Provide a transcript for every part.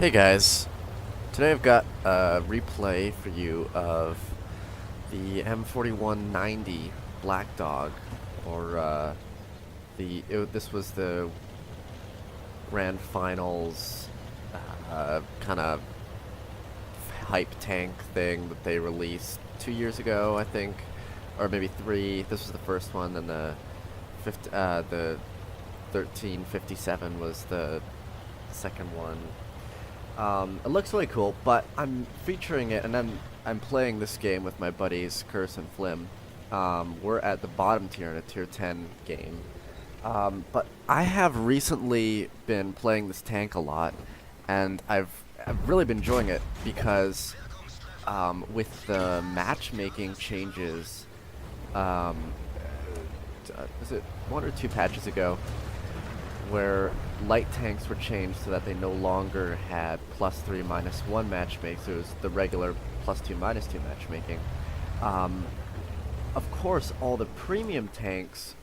Hey guys, today I've got a replay for you of the M4190 Black Dog, or this was the Grand Finals kind of hype tank thing that they released 2 years ago, I think, or maybe three. This was the first one, and the 1357 was the second one. It looks really cool, but I'm featuring it, and I'm playing this game with my buddies Curse and Flim. We're at the bottom tier in a tier 10 game. But I have recently been playing this tank a lot, and I've really been enjoying it because with the matchmaking changes, was it 1 or 2 patches ago, where light tanks were changed so that they no longer had +3 -1 matchmaking, so it was the regular +2 -2 matchmaking. Of course, all the premium tanks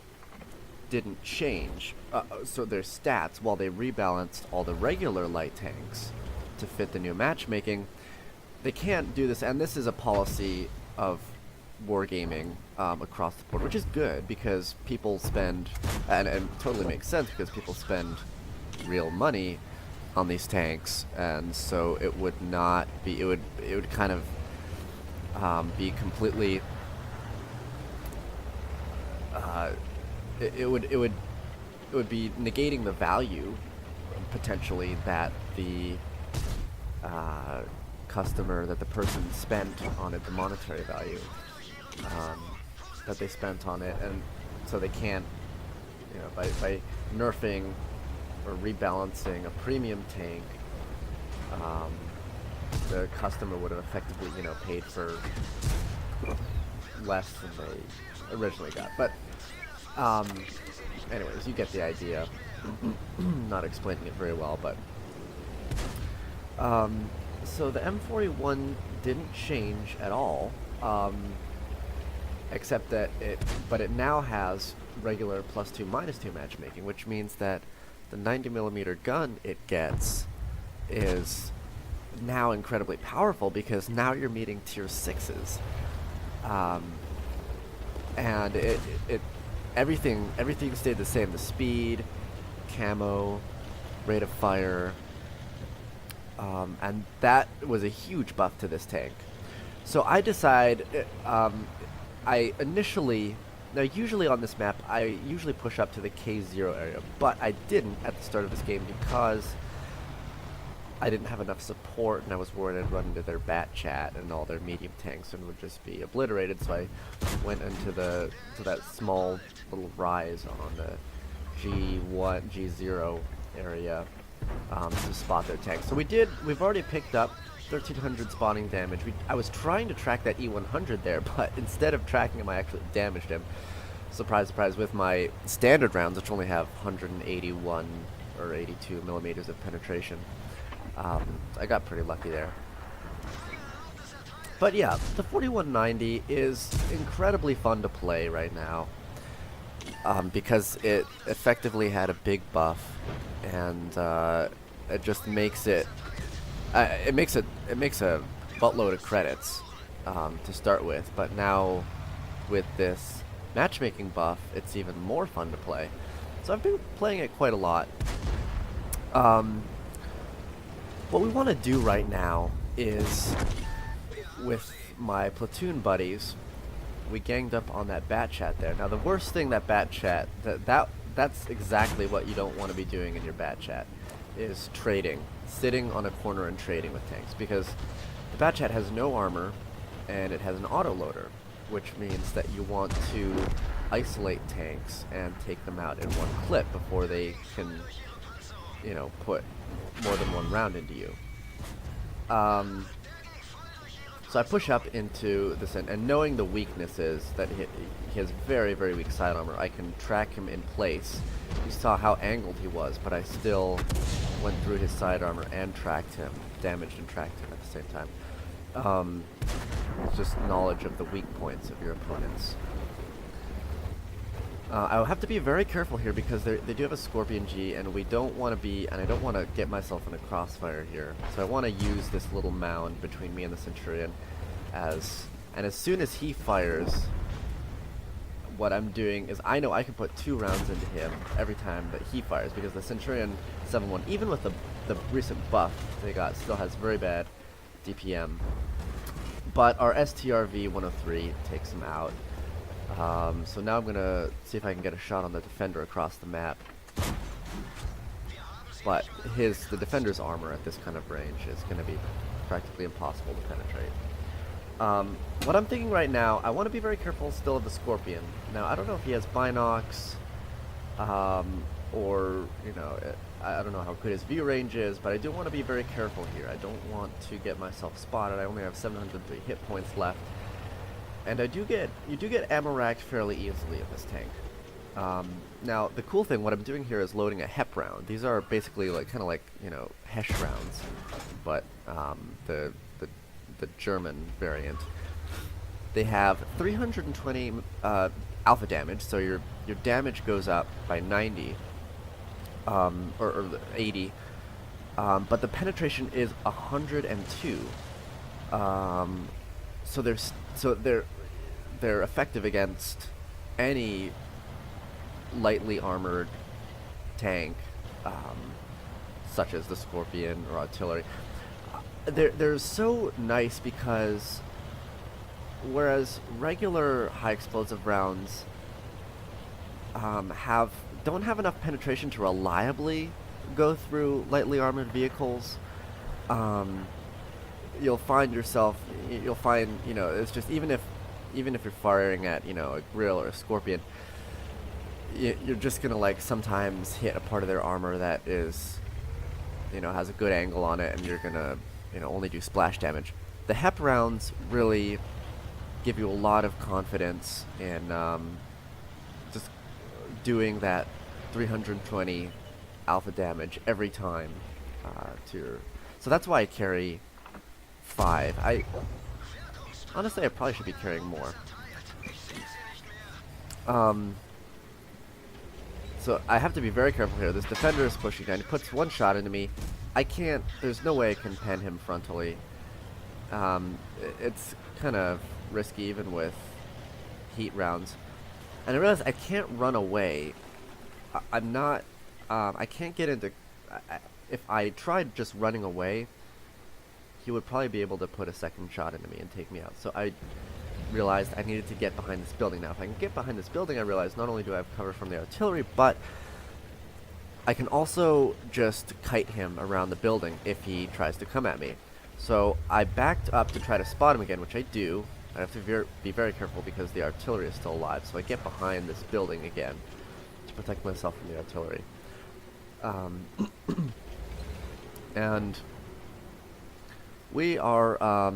didn't change, so their stats, while they rebalanced all the regular light tanks to fit the new matchmaking, they can't do this, and this is a policy of wargaming across the board, which is good because people spend, and it totally makes sense because people spend real money on these tanks, and so it would not be, it would kind of be completely, it would be negating the value potentially that the that the person spent on it, the monetary value that they spent on it, and so they can't, by nerfing or rebalancing a premium tank, the customer would have effectively, paid for less than they originally got. But anyways, you get the idea. Not explaining it very well, but so the M41 didn't change at all, except that it now has regular +2 -2 matchmaking, which means that the 90mm gun it gets is now incredibly powerful because now you're meeting tier 6s, and everything stayed the same: the speed, camo, rate of fire, and that was a huge buff to this tank. So I decide, now usually on this map, I usually push up to the K0 area, but I didn't at the start of this game because I didn't have enough support, and I was worried I'd run into their bat chat and all their medium tanks and would just be obliterated, so I went into that small little rise on the G1, G0 area to spot their tanks. So we've already picked up 1300 spawning damage. I was trying to track that E100 there, but instead of tracking him, I actually damaged him. Surprise, surprise, with my standard rounds, which only have 181 or 82 millimeters of penetration. I got pretty lucky there. But yeah, the 4190 is incredibly fun to play right now, because it effectively had a big buff, and it just makes it makes a buttload of credits to start with, but now with this matchmaking buff, it's even more fun to play. So I've been playing it quite a lot. What we want to do right now is, with my platoon buddies, we ganged up on that bat chat there. Now the worst thing, that bat chat, that's exactly what you don't want to be doing in your bat chat, is trading, sitting on a corner and trading with tanks, because the bat chat has no armor and it has an autoloader, which means that you want to isolate tanks and take them out in one clip before they can, put more than one round into you. So I push up into this end, and knowing the weakness is that he has very, very weak side armor, I can track him in place. You saw how angled he was, but I still went through his side armor and tracked him, damaged and tracked him at the same time. It's just knowledge of the weak points of your opponents. I'll have to be very careful here because they do have a Scorpion G, and we don't want to be, and I don't want to get myself in a crossfire here. So I want to use this little mound between me and the Centurion and as soon as he fires, what I'm doing is I know I can put 2 rounds into him every time that he fires, because the Centurion 7-1, even with the recent buff they got, still has very bad DPM. But our STRV 103 takes him out. So now I'm gonna see if I can get a shot on the defender across the map. But the defender's armor at this kind of range is gonna be practically impossible to penetrate. What I'm thinking right now, I want to be very careful still of the Scorpion. Now, I don't know if he has binocs, or, you know, I don't know how good his view range is, but I do want to be very careful here. I don't want to get myself spotted. I only have 703 hit points left. And you do get ammo racked fairly easily in this tank. Now, the cool thing, what I'm doing here is loading a HEP round. These are basically kind of like, you know, HESH rounds, but the German variant. They have 320 alpha damage, so your damage goes up by 90, or 80, but the penetration is 102. So they're effective against any lightly armored tank, such as the Scorpion or artillery. They're so nice because whereas regular high explosive rounds don't have enough penetration to reliably go through lightly armored vehicles, you'll find, you know, it's just even if you're firing at, you know, a grill or a Scorpion, you're just gonna sometimes hit a part of their armor that is, you know, has a good angle on it, and you're gonna, you know, only do splash damage. The HEP rounds really give you a lot of confidence in just doing that 320 alpha damage every time so that's why I carry 5. Honestly, I probably should be carrying more. So I have to be very careful here. This defender is pushing down. He puts 1 shot into me. I can't, there's no way I can pen him frontally. It's kind of risky even with heat rounds. And I realize I can't run away. I can't get into, if I tried just running away, he would probably be able to put a 2nd shot into me and take me out. So I realized I needed to get behind this building. Now if I can get behind this building, I realize not only do I have cover from the artillery, but I can also just kite him around the building if he tries to come at me. So I backed up to try to spot him again, which I do. I have to be very careful because the artillery is still alive. So I get behind this building again to protect myself from the artillery. And we are,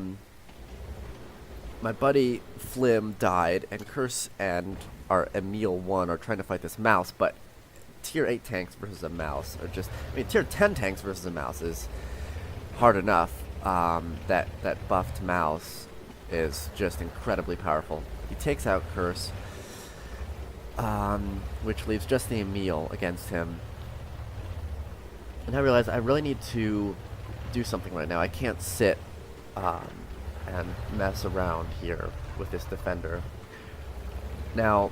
my buddy Flim died, and Curse and our Emil 1 are trying to fight this mouse, but tier 8 tanks versus a mouse are just, I mean, tier 10 tanks versus a mouse is hard enough. That buffed mouse is just incredibly powerful. He takes out Curse, which leaves just the Emil against him. And I realize I really need to do something right now. I can't sit and mess around here with this defender. Now,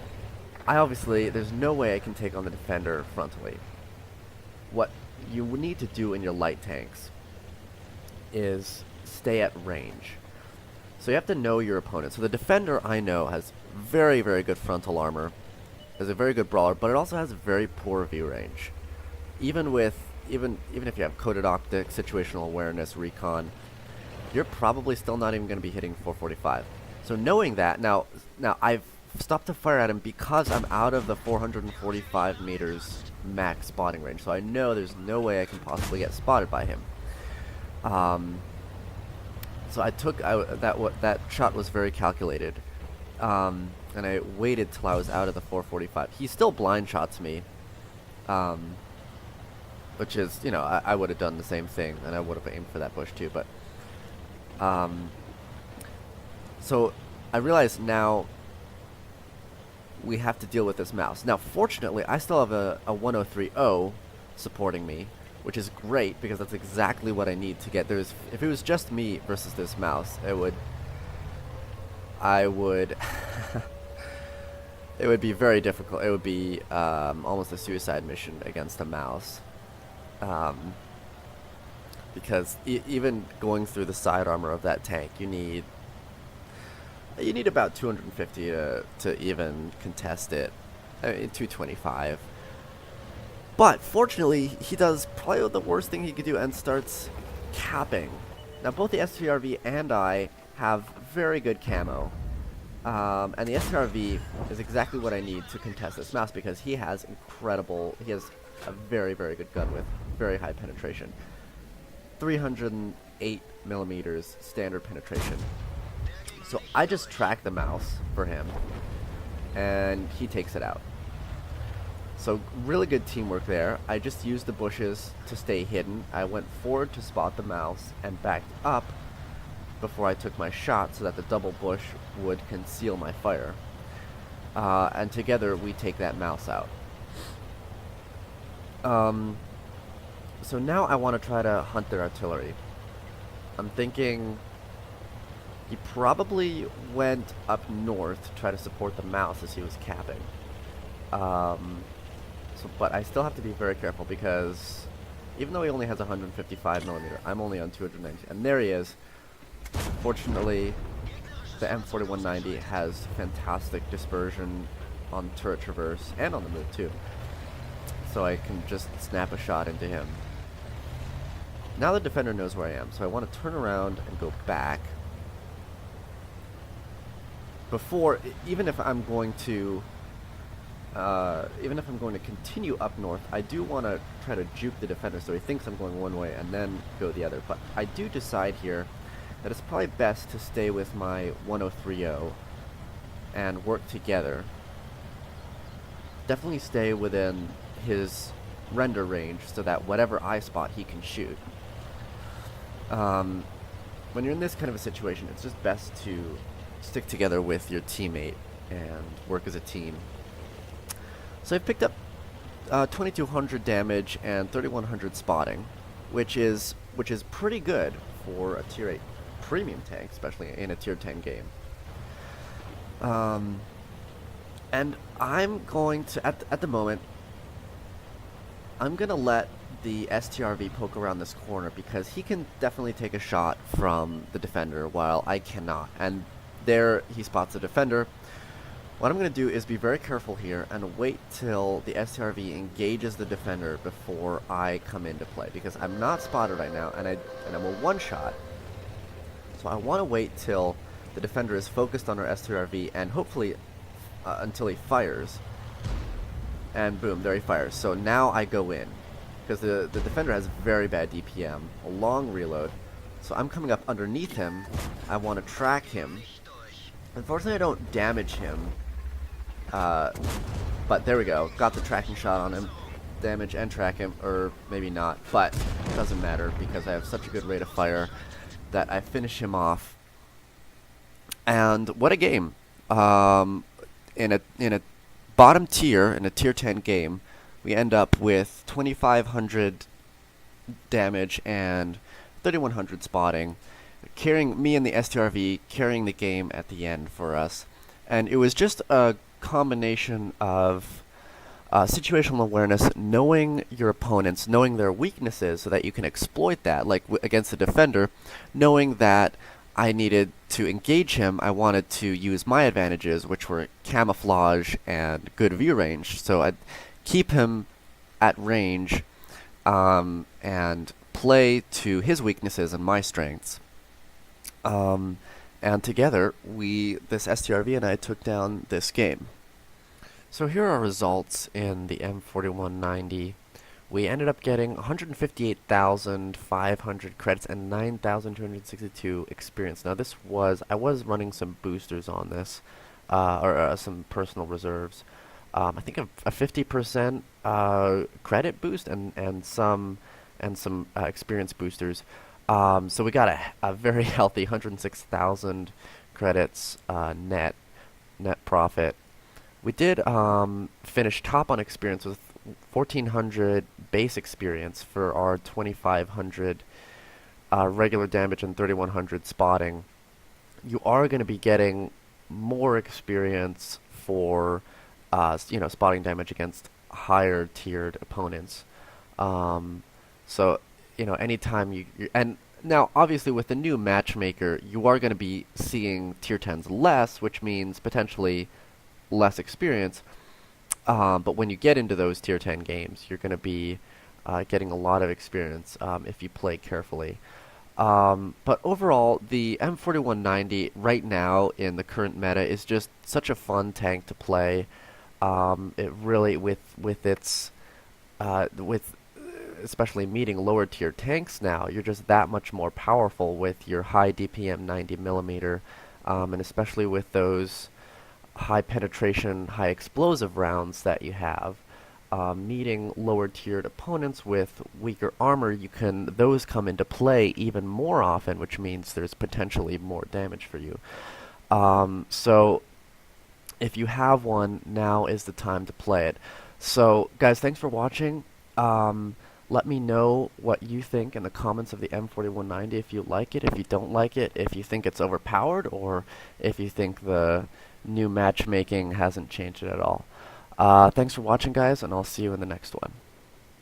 there's no way I can take on the defender frontally. What you need to do in your light tanks is stay at range. So you have to know your opponent. So the defender, I know, has very, very good frontal armor, is a very good brawler, but it also has a very poor view range. Even if you have coded optics, situational awareness, recon, you're probably still not even going to be hitting 445. So knowing that, now I've stopped to fire at him because I'm out of the 445 meters max spotting range. So I know there's no way I can possibly get spotted by him. So that shot was very calculated, and I waited till I was out of the 445. He still blind shots me, which is, you know, I would have done the same thing, and I would have aimed for that bush too. But so I realize now we have to deal with this mouse. Now, fortunately, I still have a 1030 supporting me, which is great because that's exactly what I need to get. If it was just me versus this mouse, I would it would be very difficult. It would be almost a suicide mission against a mouse. Because even going through the side armor of that tank, you need about 250 to even contest it. I mean, 225. But fortunately, he does probably the worst thing he could do and starts capping. Now, both the STRV and I have very good camo. And the STRV is exactly what I need to contest this mouse because he has a very, very good gun with very high penetration. 308 millimeters standard penetration. So I just track the mouse for him, and he takes it out. So really good teamwork there. I just used the bushes to stay hidden. I went forward to spot the mouse and backed up before I took my shot so that the double bush would conceal my fire. And together we take that mouse out. So now I want to try to hunt their artillery. I'm thinking he probably went up north to try to support the mouse as he was capping. But I still have to be very careful because even though he only has 155 millimeter, I'm only on 290. And there he is. Fortunately, the M4190 has fantastic dispersion on turret traverse and on the move too. So I can just snap a shot into him. Now the defender knows where I am, so I want to turn around and go back. Even if I'm going to continue up north, I do want to try to juke the defender so he thinks I'm going one way and then go the other. But I do decide here that it's probably best to stay with my 1030 and work together. Definitely stay within his render range so that whatever I spot, he can shoot. When you're in this kind of a situation, it's just best to stick together with your teammate and work as a team. So I've picked up 2200 damage and 3100 spotting, which is pretty good for a tier 8 premium tank, especially in a tier 10 game. And I'm going to, at the moment, I'm going to let the STRV poke around this corner because he can definitely take a shot from the defender while I cannot. And there he spots the defender. What I'm going to do is be very careful here and wait till the STRV engages the defender before I come into play because I'm not spotted right now and I'm a one-shot. So I want to wait till the defender is focused on our STRV and hopefully until he fires. And boom, there he fires. So now I go in because the defender has very bad DPM, a long reload. So I'm coming up underneath him. I want to track him. Unfortunately, I don't damage him. But there we go. Got the tracking shot on him. Damage and track him, or maybe not. But it doesn't matter because I have such a good rate of fire that I finish him off. And what a game! In a bottom tier, in a tier 10 game, we end up with 2500 damage and 3100 spotting, carrying me and the STRV carrying the game at the end for us. And it was just a combination of situational awareness, knowing your opponents, knowing their weaknesses so that you can exploit that, like against the defender, knowing that I needed to engage him, I wanted to use my advantages, which were camouflage and good view range, so I'd keep him at range and play to his weaknesses and my strengths. And together, this STRV and I took down this game. So here are our results in the M4190. We ended up getting 158,500 credits and 9,262 experience. Now I was running some boosters on this, or some personal reserves. I think a 50% credit boost and some experience boosters. So we got a very healthy 106,000 credits net profit. We did finish top on experience with 1400 base experience for our 2500 regular damage and 3100 spotting. You are going to be getting more experience for spotting damage against higher tiered opponents. Um, so anytime and now obviously with the new matchmaker, you are going to be seeing tier 10s less, which means potentially less experience. But when you get into those tier 10 games, you're going to be getting a lot of experience if you play carefully. But overall, the M4190 right now in the current meta is just such a fun tank to play. It really, with its with especially meeting lower tier tanks now, you're just that much more powerful with your high DPM 90 millimeter, and especially with those high penetration, high explosive rounds that you have. Meeting lower tiered opponents with weaker armor, those come into play even more often, which means there's potentially more damage for you. So if you have one, now is the time to play it. So guys, thanks for watching. Let me know what you think in the comments of the M4190 if you like it, if you don't like it, if you think it's overpowered, or if you think the new matchmaking hasn't changed it at all. Thanks for watching, guys, and I'll see you in the next one.